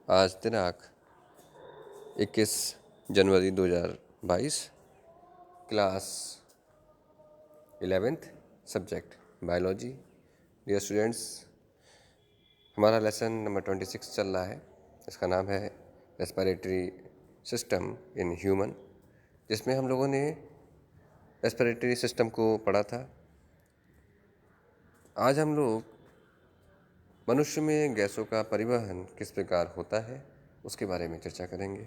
आज दिनांक 21 जनवरी 2022, class 11th, subject biology. Dear students, हमारा लेसन नंबर 26 चल रहा है। इसका नाम है रेस्पिरेटरी सिस्टम इन ह्यूमन, जिसमें हम लोगों ने रेस्पिरेटरी सिस्टम को पढ़ा था। आज हम लोग मनुष्य में गैसों का परिवहन किस प्रकार होता है उसके बारे में चर्चा करेंगे,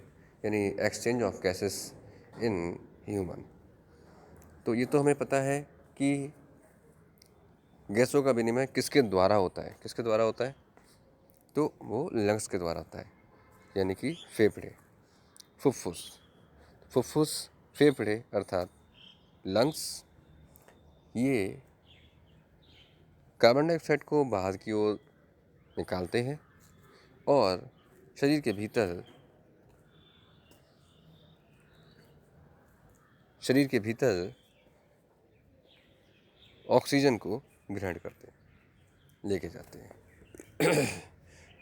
यानी exchange of gases in human. तो ये तो हमें पता है कि गैसों का विनिमय किसके द्वारा होता है। किसके द्वारा होता है? तो वो लंग्स के द्वारा होता है, यानी कि फेफड़े, फुफ्फुस। फुफ्फुस, फेफड़े अर्थात लंग्स, ये कार्बन डाइऑक्साइड को बाहर की ओर निकालते हैं और शरीर के भीतर ऑक्सीजन को ग्रहण करते हैं, लेके जाते हैं।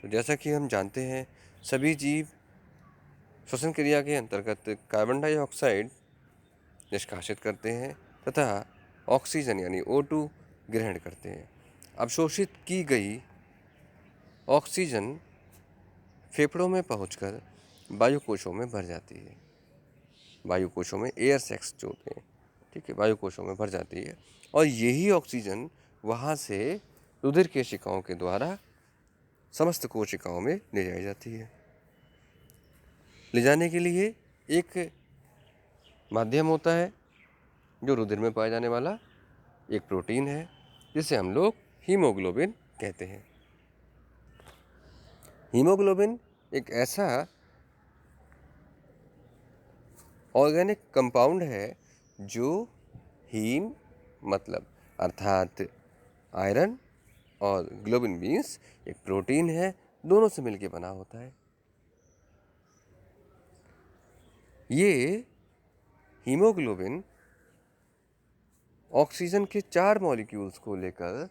तो जैसा कि हम जानते हैं, सभी जीव श्वसन क्रिया के अंतर्गत कार्बन डाइऑक्साइड निष्कासित करते हैं तथा ऑक्सीजन यानी O2 ग्रहण करते हैं। अवशोषित की गई ऑक्सीजन फेफड़ों में पहुंचकर वायु कोशों में भर जाती है। वायु कोशों में एयर सैक्स जो होते हैं, ठीक है, वायु कोशों में भर जाती है और यही ऑक्सीजन वहाँ से रुधिर केशिकाओं के द्वारा समस्त कोशिकाओं में ले जाई जाती है। ले जाने के लिए एक माध्यम होता है जो रुधिर में पाया जाने वाला एक प्रोटीन है, जिसे हम लोग हीमोग्लोबिन कहते हैं। हीमोग्लोबिन एक ऐसा ऑर्गेनिक कंपाउंड है जो हीम मतलब अर्थात आयरन और ग्लोबिन मीन्स एक प्रोटीन है, दोनों से मिलकर बना होता है। ये हीमोग्लोबिन ऑक्सीजन के 4 मॉलिक्यूल्स को लेकर,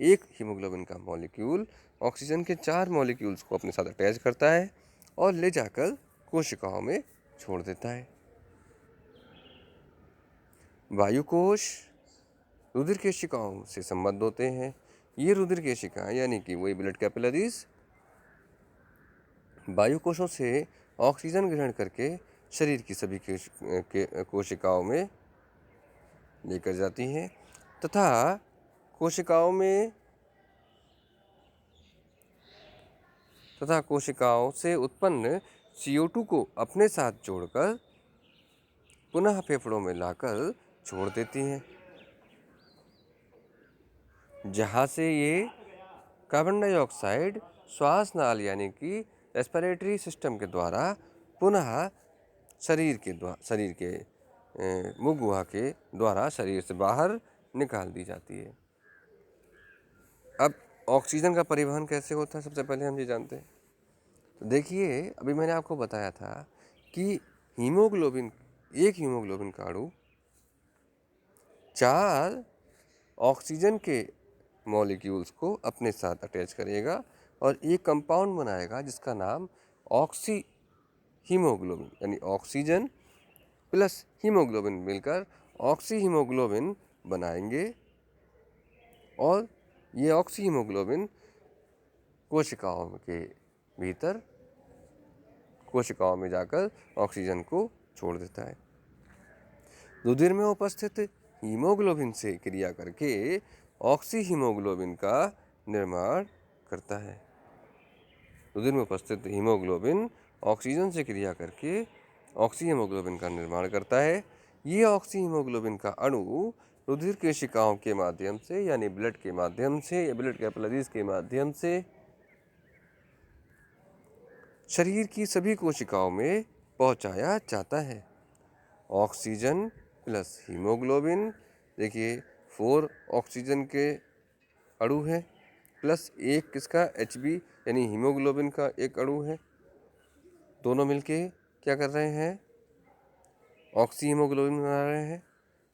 एक हीमोग्लोबिन का मॉलिक्यूल ऑक्सीजन के 4 मॉलिक्यूल्स को अपने साथ अटैच करता है और ले जाकर कोशिकाओं में छोड़ देता है। वायु कोश रुधिर केशिकाओं से संबद्ध होते हैं। ये रुधिर केशिकाएं यानी कि वही ब्लड कैपिलरीज वायु कोशों से ऑक्सीजन ग्रहण करके शरीर की सभी कोशिकाओं में लेकर जाती हैं तथा कोशिकाओं से उत्पन्न CO2 को अपने साथ जोड़कर पुनः फेफड़ों में लाकर छोड़ देती हैं, जहाँ से ये कार्बन डाइऑक्साइड श्वास नाल यानी कि रेस्पिरेटरी सिस्टम के द्वारा पुनः शरीर के मुख गुहा के द्वारा शरीर से बाहर निकाल दी जाती है। अब ऑक्सीजन का परिवहन कैसे होता है, सबसे पहले हम ये जानते हैं। तो देखिए, अभी मैंने आपको बताया था कि एक हीमोग्लोबिन का अणु 4 ऑक्सीजन के मॉलिक्यूल्स को अपने साथ अटैच करेगा और एक कंपाउंड बनाएगा जिसका नाम ऑक्सी हीमोग्लोबिन यानी ऑक्सीजन प्लस हीमोग्लोबिन मिलकर ऑक्सी हीमोग्लोबिन बनाएंगे और ये ऑक्सी हीमोग्लोबिन कोशिकाओं के भीतर कोशिकाओं में जाकर ऑक्सीजन को छोड़ देता है। रुधिर में उपस्थित हीमोग्लोबिन से क्रिया करके ऑक्सी हीमोग्लोबिन का निर्माण करता है। रुधिर में उपस्थित हीमोग्लोबिन ऑक्सीजन से क्रिया करके ऑक्सी हीमोग्लोबिन का निर्माण करता है। ये ऑक्सी हीमोग्लोबिन का अणु रुधिर केशिकाओं के माध्यम से यानी ब्लड के माध्यम से या ब्लड कैपिलरीज के माध्यम से शरीर की सभी कोशिकाओं में पहुंचाया जाता है। ऑक्सीजन प्लस हीमोग्लोबिन, देखिए 4 ऑक्सीजन के अणु है प्लस एक किसका Hb यानी हीमोग्लोबिन का एक अणु है। दोनों मिलके क्या कर रहे हैं? ऑक्सी हीमोग्लोबिन बना रहे हैं,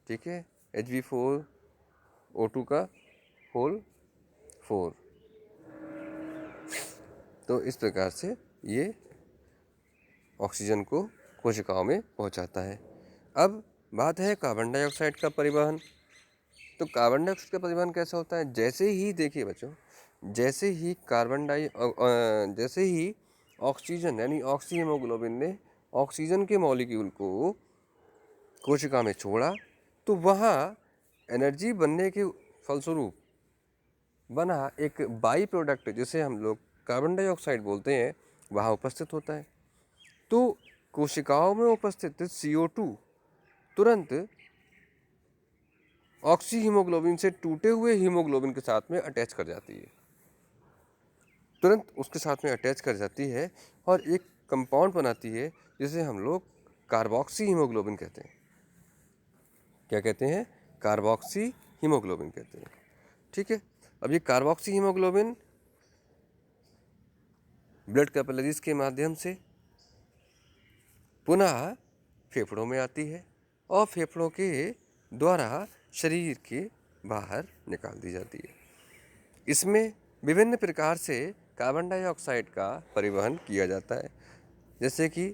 ठीक है। Hb4O2 का होल 4। तो इस प्रकार से ये ऑक्सीजन को कोशिकाओं में पहुंचाता है। अब बात है कार्बन डाइऑक्साइड का परिवहन। तो कार्बन डाइऑक्साइड का परिवहन कैसा होता है? जैसे ही देखिए बच्चों, जैसे ही ऑक्सीजन यानी ऑक्सी हीमोग्लोबिन ने ऑक्सीजन के मॉलिक्यूल को कोशिका में छोड़ा, तो वहाँ एनर्जी बनने के फलस्वरूप बना एक बाई प्रोडक्ट जिसे हम लोग कार्बन डाइऑक्साइड बोलते हैं, वहाँ उपस्थित होता है। तो कोशिकाओं में उपस्थित CO2 तुरंत ऑक्सी हीमोग्लोबिन से टूटे हुए हीमोग्लोबिन के साथ में अटैच कर जाती है, तुरंत उसके साथ में अटैच कर जाती है और एक कंपाउंड बनाती है जिसे हम लोग कार्बोक्सी हीमोग्लोबिन कहते हैं। क्या कहते हैं? कार्बोक्सी हीमोग्लोबिन कहते हैं। ठीक है। अब ये कार्बोक्सी हीमोग्लोबिन ब्लड कैपिलरीज के माध्यम से पुनः फेफड़ों में आती है और फेफड़ों के द्वारा शरीर के बाहर निकाल दी जाती है। इसमें विभिन्न प्रकार से कार्बन डाइऑक्साइड का परिवहन किया जाता है। जैसे कि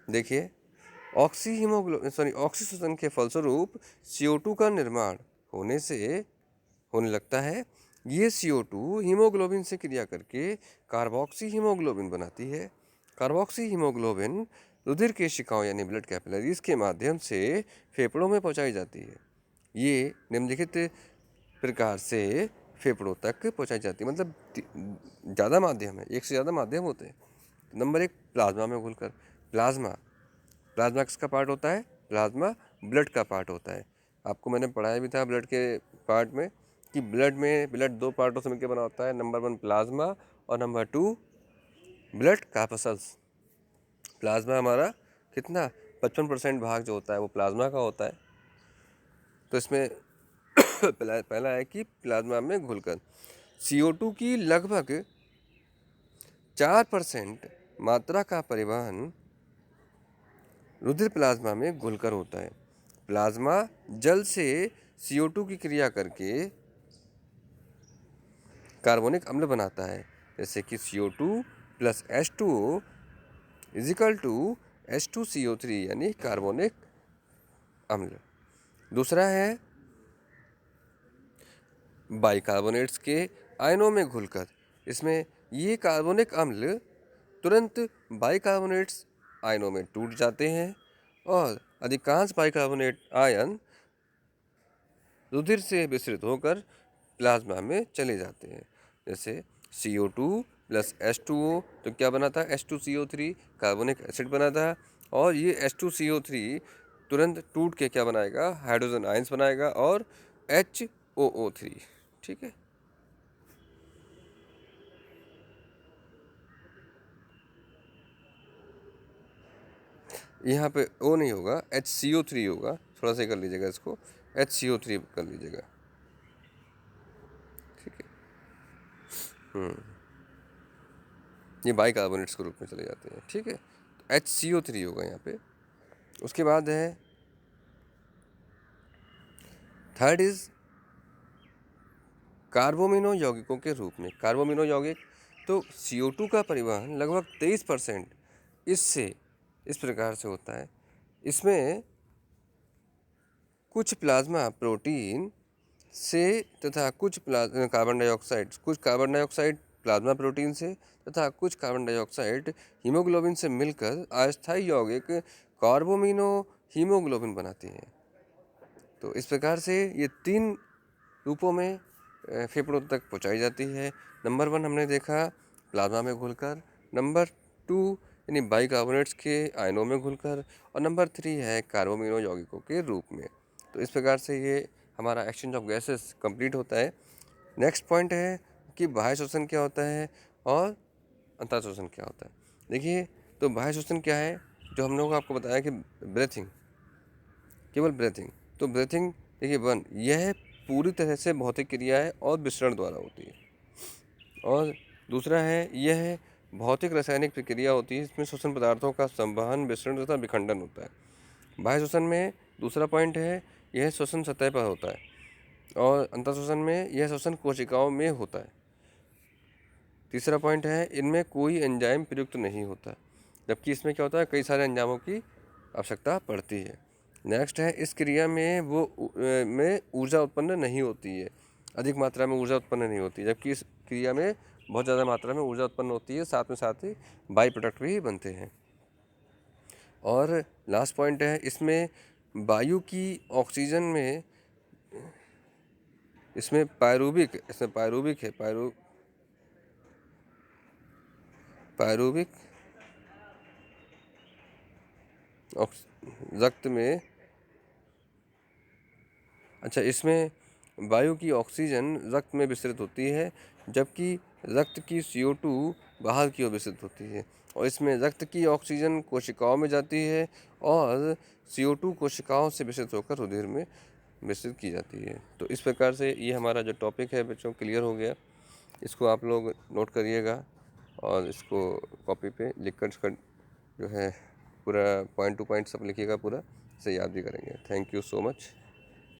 देखिए, ऑक्सीजन के फलस्वरूप CO2 का निर्माण होने लगता है। ये CO2 हीमोग्लोबिन से क्रिया करके कार्बोक्सी हीमोग्लोबिन बनाती है। कार्बोक्सी हीमोग्लोबिन रुधिर केशिकाओं यानी ब्लड कैपिलरीज के माध्यम से फेफड़ों में पहुंचाई जाती है। ये निम्नलिखित प्रकार से फेफड़ों तक पहुंचाई जाती है, मतलब ज़्यादा माध्यम है, एक से ज़्यादा माध्यम होते हैं। नंबर 1, प्लाज्मा में घुलकर। प्लाज्मा किसका पार्ट होता है? प्लाज्मा ब्लड का पार्ट होता है। आपको मैंने पढ़ाया भी था ब्लड के पार्ट में कि ब्लड 2 पार्टों से मिलकर बना होता है। नंबर 1 प्लाज्मा और नंबर 2 ब्लड कार्पसल्स। प्लाज्मा हमारा कितना 55% भाग जो होता है वो प्लाज्मा का होता है। तो इसमें पहला है कि प्लाज्मा में घुलकर CO2 की लगभग 4% मात्रा का परिवहन रुधिर प्लाज्मा में घुलकर होता है। प्लाज्मा जल से CO2 की क्रिया करके कार्बनिक अम्ल बनाता है, जैसे कि CO2 + H2O = H2CO3 यानी कार्बनिक अम्ल। दूसरा है बाइकार्बोनेट्स के आयनों में घुलकर। इसमें ये कार्बनिक अम्ल तुरंत बाइकार्बोनेट्स आयनों में टूट जाते हैं और अधिकांश बाइकार्बोनेट आयन रुधिर से विसरित होकर प्लाज्मा में चले जाते हैं। जैसे CO2 + H2O तो क्या बना था? H2CO3 कार्बनिक एसिड बना था और ये H2CO3 तुरंत टूट के क्या बनाएगा? हाइड्रोजन आयंस बनाएगा और HOO3। ठीक है। यहाँ पे O नहीं होगा, HCO3 होगा। थोड़ा सा कर लीजिएगा इसको, HCO3 कर लीजिएगा। ठीक है। ये बाइकार्बोनेट्स के रूप में चले जाते हैं। ठीक है। तो HCO3 होगा यहाँ पे। उसके बाद है थर्ड इज कार्बोमिनो यौगिकों के रूप में। कार्बोमिनो यौगिक तो CO2 का परिवहन लगभग 23% इससे इस प्रकार से होता है। इसमें कुछ प्लाज्मा प्रोटीन से तथा कुछ कार्बन डाइऑक्साइड प्लाज्मा प्रोटीन से तथा कुछ कार्बन डाइऑक्साइड हीमोग्लोबिन से मिलकर अस्थायी यौगिक कार्बोमिनो हीमोग्लोबिन बनाती हैं। तो इस प्रकार से ये 3 रूपों में फेफड़ों तक पहुंचाई जाती है। नंबर 1 हमने देखा प्लाज्मा में घुलकर, नंबर 2 यानी बाइकार्बोनेट्स के आयनों में घुलकर और नंबर 3 है कार्बोमिनो यौगिकों के रूप में। तो इस प्रकार से ये हमारा एक्सचेंज ऑफ गैसेस कंप्लीट होता है। नेक्स्ट पॉइंट है कि बाह्य श्वसन क्या होता है और अंतः श्वसन क्या होता है। देखिए, तो बाह्य श्वसन क्या है? जो हम लोगों को आपको बताया कि ब्रेथिंग, केवल ब्रेथिंग। तो ब्रेथिंग देखिए 1 यह पूरी तरह से भौतिक क्रिया है और विसरण द्वारा होती है। और दूसरा है यह भौतिक रासायनिक प्रक्रिया होती है, इसमें श्वसन पदार्थों का संवहन, विसरण तथा विखंडन होता है। बाह्य श्वसन में दूसरा पॉइंट है यह श्वसन सतह पर होता है और अंतः श्वसन में यह श्वसन कोशिकाओं में होता है। तीसरा पॉइंट है इनमें कोई एंजाइम प्रयुक्त नहीं होता, जबकि इसमें क्या होता है, कई सारे एंजाइमों की आवश्यकता पड़ती है। नेक्स्ट है इस क्रिया में में ऊर्जा उत्पन्न नहीं होती है, अधिक मात्रा में ऊर्जा उत्पन्न नहीं होती, जबकि इस क्रिया में बहुत ज़्यादा मात्रा में ऊर्जा उत्पन्न होती है, साथ ही बाई प्रोडक्ट भी बनते हैं। और लास्ट पॉइंट है इसमें वायु की ऑक्सीजन में इसमें पायरूबिक है पायरूबिक रक्त में, अच्छा, इसमें वायु की ऑक्सीजन रक्त में विस्तृत होती है, जबकि रक्त की CO2 बाहर की ओर विस्तृत होती है, और इसमें रक्त की ऑक्सीजन कोशिकाओं में जाती है और CO2 कोशिकाओं से विस्तृत होकर रुधिर में विस्तृत की जाती है। तो इस प्रकार से ये हमारा जो टॉपिक है बच्चों क्लियर हो गया। इसको आप लोग नोट करिएगा और इसको कॉपी पे लिख कर जो है पूरा पॉइंट टू पॉइंट सब लिखिएगा, पूरा से याद भी करेंगे। Thank you so much.